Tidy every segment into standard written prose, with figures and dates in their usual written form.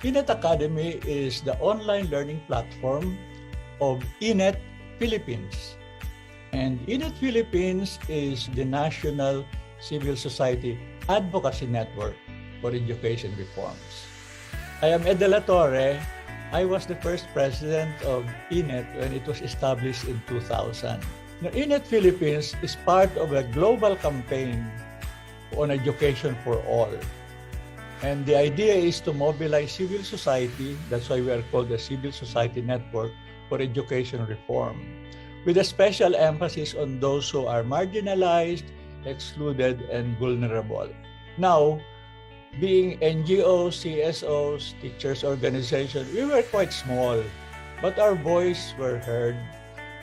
INET Academy is the online learning platform of INET Philippines. And INET Philippines is the National Civil Society Advocacy Network for Education Reforms. I am Ed De La Torre. I was the first president of INET when it was established in 2000. Now, INET Philippines is part of a global campaign on education for all. And the idea is to mobilize civil society, that's why we are called the Civil Society Network for Education Reform, with a special emphasis on those who are marginalized, excluded, and vulnerable. Now, being NGOs, CSOs, teachers' organizations, we were quite small, but our voice were heard,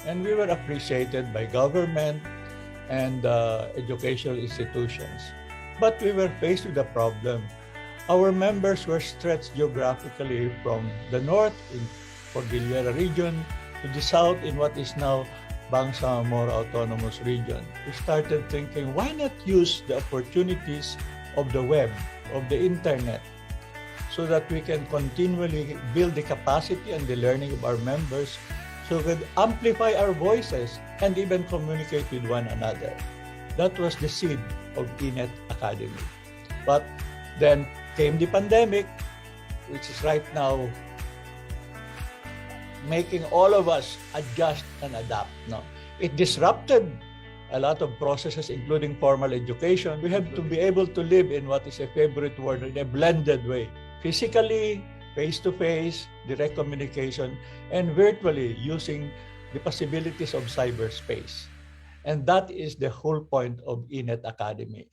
and we were appreciated by government and educational institutions. But we were faced with a problem. Our members were stretched geographically from the north in Cordillera region to the south in what is now Bangsamoro Autonomous Region. We started thinking, why not use the opportunities of the web, of the internet, so that we can continually build the capacity and the learning of our members so we could amplify our voices and even communicate with one another. That was the seed of INET Academy. But then came the pandemic, which is right now making all of us adjust and adapt. No? It disrupted a lot of processes, including formal education. We have to be able to live in what is a favorite word, in a blended way. Physically, face-to-face, direct communication, and virtually using the possibilities of cyberspace. And that is the whole point of INET Academy.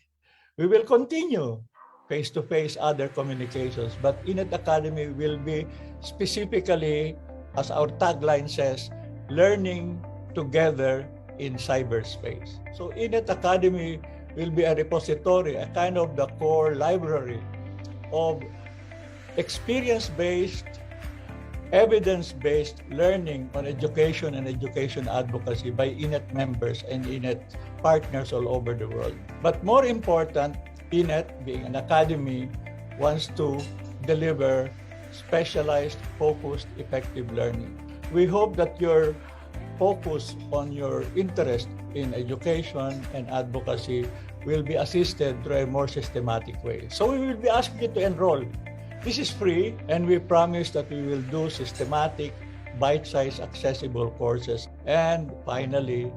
We will continue face-to-face other communications, but INET Academy will be specifically, as our tagline says, learning together in cyberspace. So INET Academy will be a repository, a kind of the core library of experience-based, evidence-based learning on education and education advocacy by INET members and INET partners all over the world. But more important, INET, being an academy, wants to deliver specialized, focused, effective learning. We hope that your focus on your interest in education and advocacy will be assisted through a more systematic way. So we will be asking you to enroll. This is free, and we promise that we will do systematic, bite-sized, accessible courses. And finally,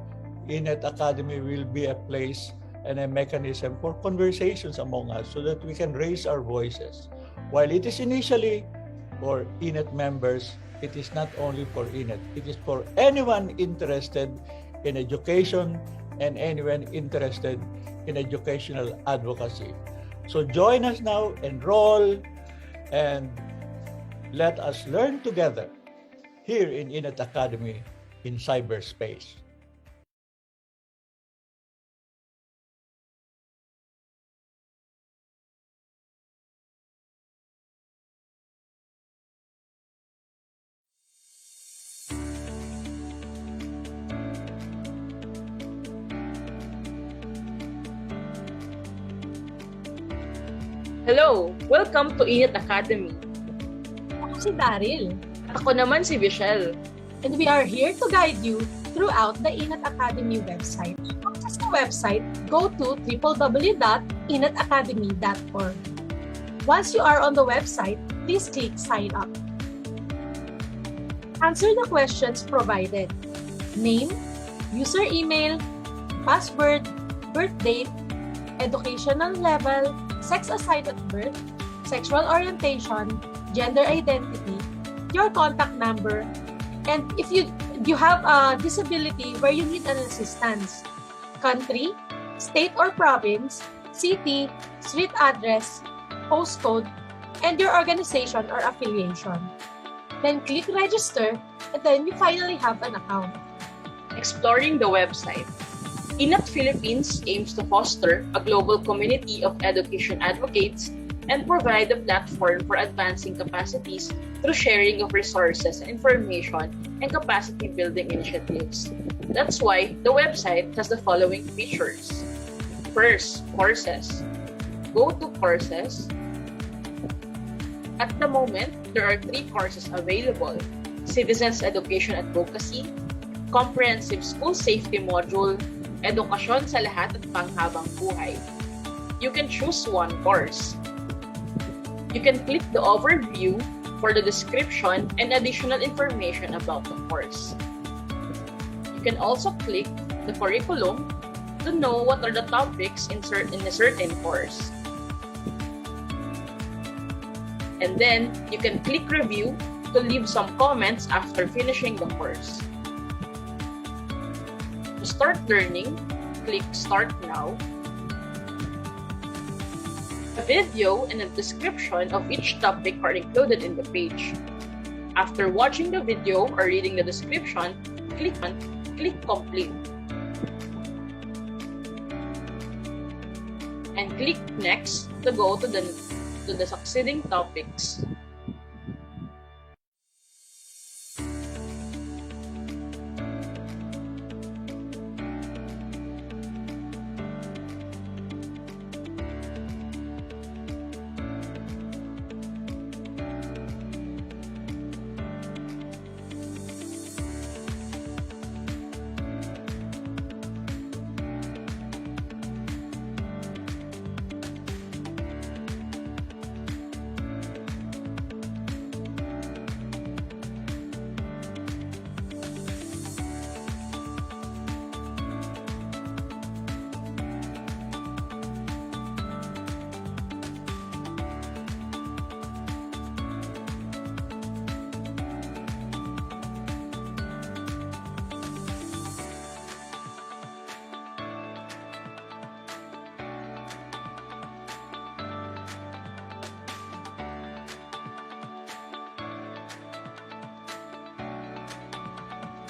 INET Academy will be a place and a mechanism for conversations among us so that we can raise our voices. While it is initially for INET members, it is not only for INET. It is for anyone interested in education and anyone interested in educational advocacy. So join us now, enroll, and let us learn together here in INET Academy in cyberspace. Hello! Welcome to INET Academy. Ako si Daryl. Ako naman si Michelle. And we are here to guide you throughout the INET Academy website. To access the website, go to www.inetacademy.org. Once you are on the website, please click Sign Up. Answer the questions provided. Name, user email, password, birth date, educational level, sex assigned at birth, sexual orientation, gender identity, your contact number, and if you have a disability where you need an assistance, country, state or province, city, street address, postcode, and your organization or affiliation. Then click register, and then you finally have an account. Exploring the website. INET Philippines aims to foster a global community of education advocates and provide a platform for advancing capacities through sharing of resources, information, and capacity building initiatives. That's why the website has the following features. First, courses. Go to courses. At the moment, there are 3 courses available: Citizens Education Advocacy, Comprehensive School Safety Module, Edukasyon sa Lahat at Panghabang Buhay. You can choose one course. You can click the overview for the description and additional information about the course. You can also click the curriculum to know what are the topics in a certain course. And then you can click review to leave some comments after finishing the course. To start learning, click Start Now. A video and a description of each topic are included in the page. After watching the video or reading the description, click Complete. And click Next to go to the succeeding topics.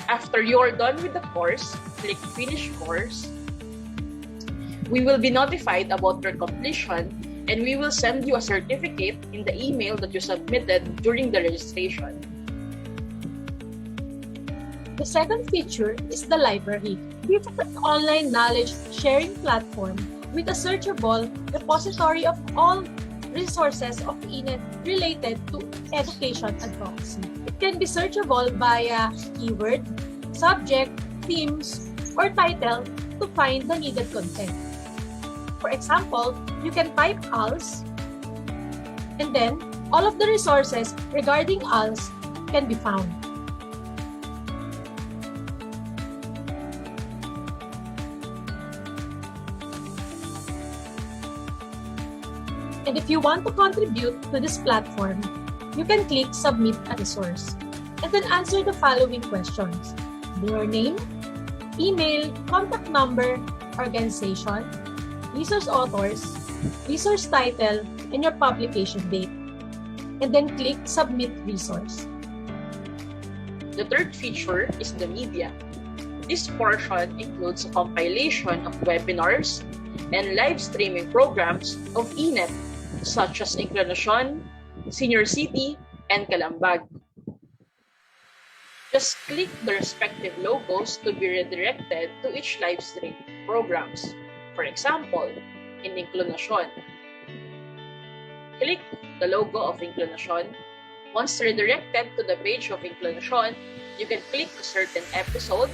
After you are done with the course, click Finish Course. We will be notified about your completion and we will send you a certificate in the email that you submitted during the registration. The second feature is the library. This is an online knowledge sharing platform with a searchable repository of all resources of INET related to education advocacy. It can be searchable via keyword, subject, themes, or title to find the needed content. For example, you can type ALCE, and then all of the resources regarding ALCE can be found. And if you want to contribute to this platform, you can click Submit a Resource and then answer the following questions: your name, email, contact number, organization, resource authors, resource title, and your publication date. And then click Submit Resource. The third feature is the media. This portion includes a compilation of webinars and live streaming programs of INET, such as Inclinasyon, Senior City, and Calambag. Just click the respective logos to be redirected to each live stream programs. For example, in Inclinasyon, click the logo of Inclinasyon. Once redirected to the page of Inclinasyon, you can click a certain episode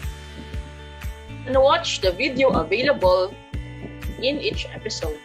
and watch the video available in each episode.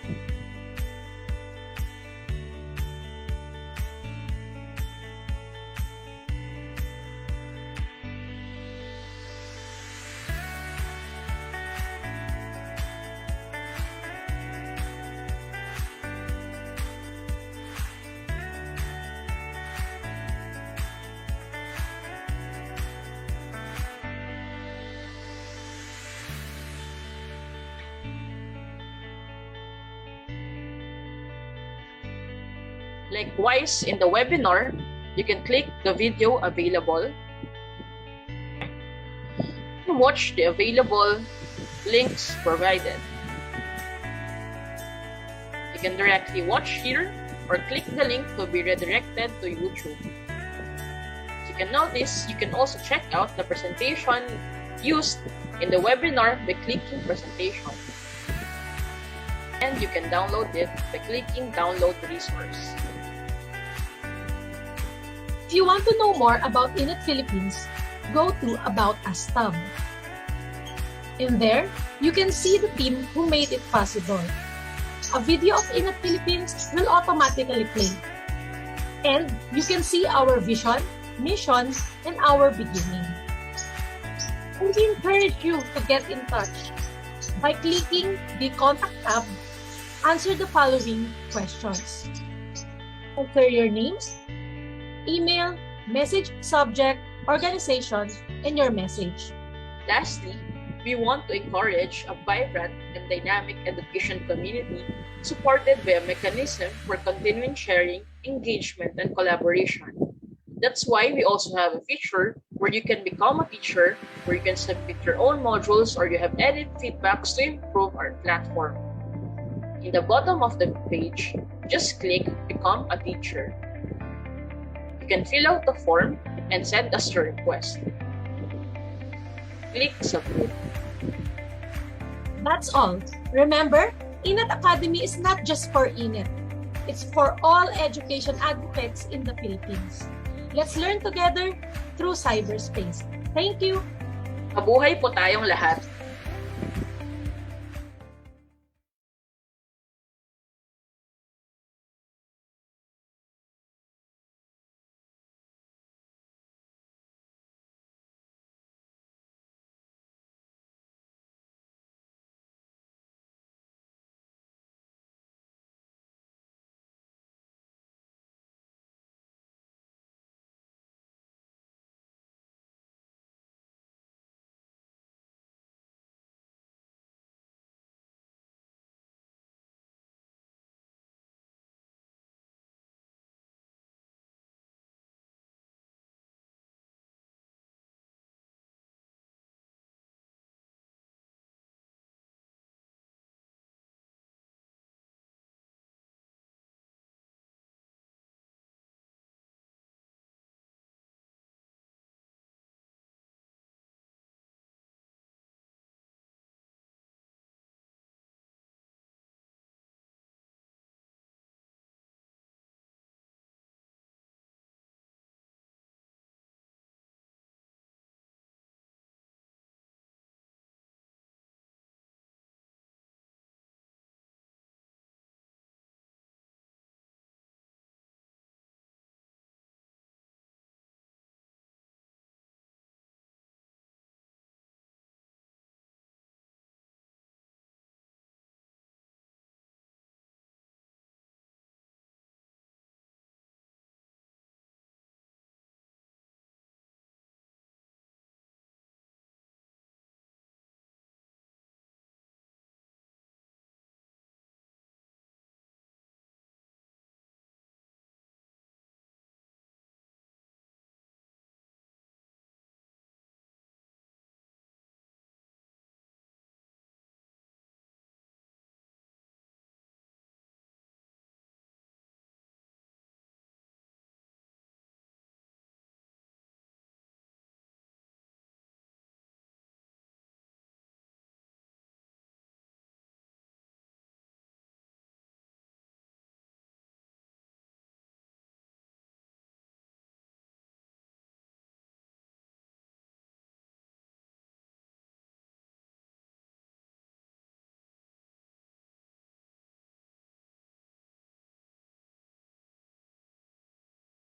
Likewise, in the webinar, you can click the video available and watch the available links provided. You can directly watch here or click the link to be redirected to YouTube. As you can notice, you can also check out the presentation used in the webinar by clicking Presentation. And you can download it by clicking Download Resource. If you want to know more about INET Philippines, go to About Us tab. In there, you can see the team who made it possible. A video of INET Philippines will automatically play. And you can see our vision, mission, and our beginning. And we encourage you to get in touch by clicking the Contact tab. Answer the following questions. Enter your names, email, message subject, organization, and your message. Lastly, we want to encourage a vibrant and dynamic education community supported by a mechanism for continuing sharing, engagement, and collaboration. That's why we also have a feature where you can become a teacher, where you can submit your own modules or you have edit feedbacks to improve our platform. In the bottom of the page, just click Become a Teacher. You can fill out the form and send us your request. Click Submit. That's all. Remember, INET Academy is not just for INET. It's for all education advocates in the Philippines. Let's learn together through cyberspace. Thank you! Mabuhay po tayong lahat!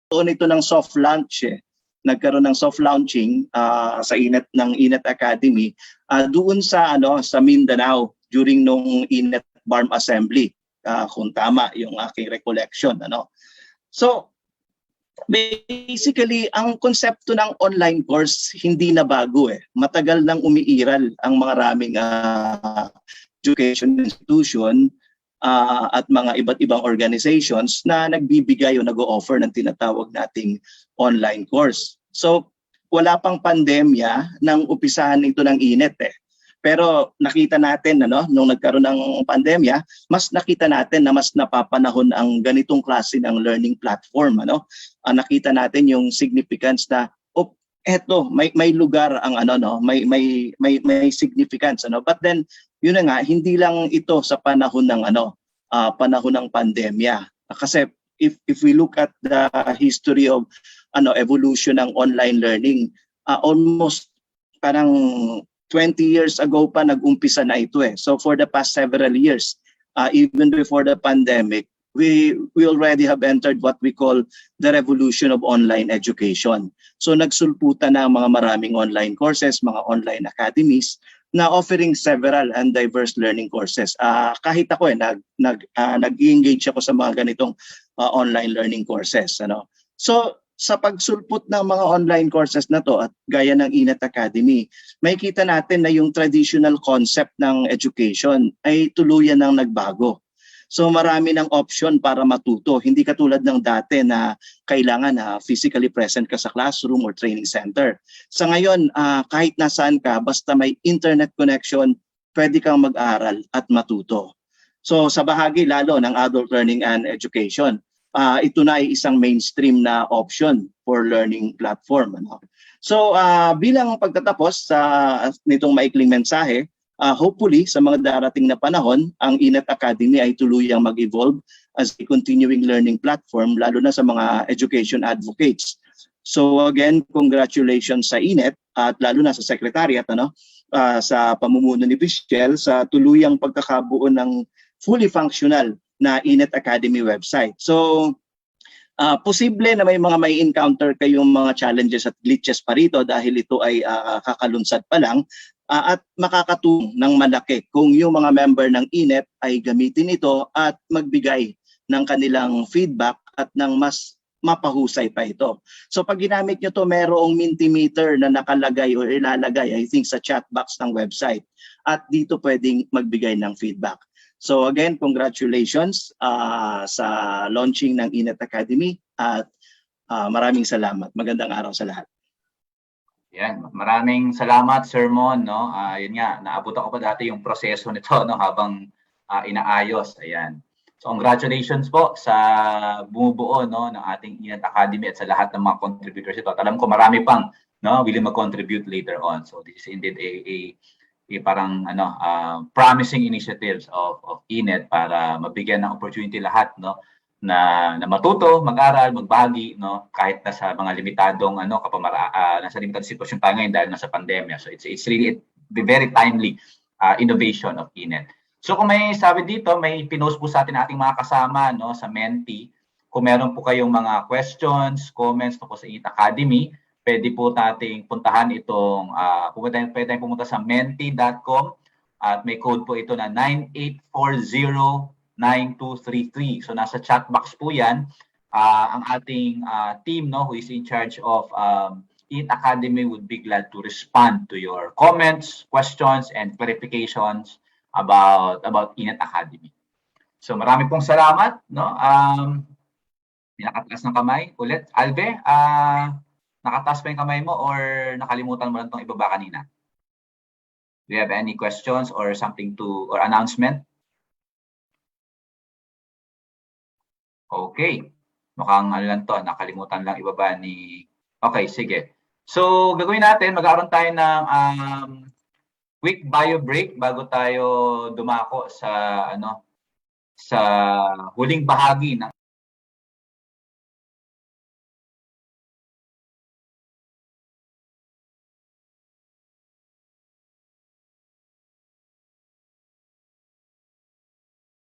Ito ng soft launch nagkaroon ng soft launching sa INET Academy doon sa sa Mindanao during nung INET BARM Assembly kung tama yung aking recollection So basically ang konsepto ng online course hindi na bago matagal nang umiiral ang mga maraming education institution at mga iba't ibang organizations na nagbibigay o nag-o-offer ng tinatawag nating online course. So, wala pang pandemya nang umpisahan ito ng INET Pero nakita natin nung nagkaroon ng pandemya, mas nakita natin na mas napapanahon ang ganitong klase ng learning platform nakita natin yung significance na eto may lugar ang may significance But then yun na nga, hindi lang ito sa panahon ng panahon ng pandemya. Kasi if we look at the history of evolution ng online learning. Almost parang 20 years ago pa nag-umpisa na ito eh. So for the past several years, even before the pandemic, we already have entered what we call the revolution of online education. So nagsulputan na mga maraming online courses, mga online academies na offering several and diverse learning courses. Kahit ako nag-engage ako sa mga ganitong online learning courses. So sa pagsulput ng mga online courses na to at gaya ng INET Academy, makikita natin na yung traditional concept ng education ay tuluyan ng nagbago. So marami ng option para matuto. Hindi katulad ng dati na kailangan na physically present ka sa classroom or training center. Sa ngayon, kahit nasaan ka, basta may internet connection, pwede kang mag-aral at matuto. So sa bahagi lalo ng adult learning and education, ito na ay isang mainstream na option for learning platform. So bilang pagtatapos nitong maikling mensahe, hopefully sa mga darating na panahon, ang INET Academy ay tuluyang mag-evolve as a continuing learning platform, lalo na sa mga education advocates. So again, congratulations sa INET at lalo na sa Secretariat sa pamumuno ni Michelle sa tuluyang pagkakabuo ng fully functional na INET Academy website. So posible na may encounter kayong mga challenges at glitches pa rito dahil ito ay kakalunsad pa lang. At makakatulong ng malaki kung yung mga member ng INET ay gamitin ito at magbigay ng kanilang feedback at ng mas mapahusay pa ito. So pag ginamit nyo to, merong Mentimeter na nakalagay o ilalagay, I think, sa chat box ng website. At dito pwedeng magbigay ng feedback. So again, congratulations sa launching ng INET Academy at maraming salamat. Magandang araw sa lahat. Yan, maraming salamat, Sir Mon, no? Yun nga, naabot ako pa dati yung proseso nito, no, habang inaayos. Ayan. So congratulations po sa bumubuo, no, ng ating INET Academy at sa lahat ng mga contributors ito. At alam ko marami pang, no, willing mag-contribute later on. So this is indeed a parang promising initiatives of INET para mabigyan ng opportunity lahat, no, na matuto, mag-aral, magbagi, no, kahit nasa mga limitadong nasa limitadong sitwasyon tayo ngayon dahil nasa pandemya. So it's really a very timely innovation of INET. So kung may sabi dito, may pinost po sa ating mga kasama, no, sa Menti. Kung meron po kayong mga questions, comments tungkol sa INET Academy, pwede po nating puntahan itong pwede tayong pumunta sa menti.com at may code po ito na 98409233. So nasa chat box po 'yan. Ang ating team, no, who is in charge of INET Academy would be glad to respond to your comments, questions and clarifications about INET Academy. So marami pong salamat, no. Pinakataas ng kamay ulit. Albe, nakataas pa yung kamay mo or nakalimutan mo lang itong ibaba kanina? Do you have any questions or something or announcement? Okay. Mukhang lang to, nakalimutan lang ibaba ni... Okay, sige. So, gagawin natin, magkakaroon tayo ng quick bio break bago tayo dumako sa sa huling bahagi ng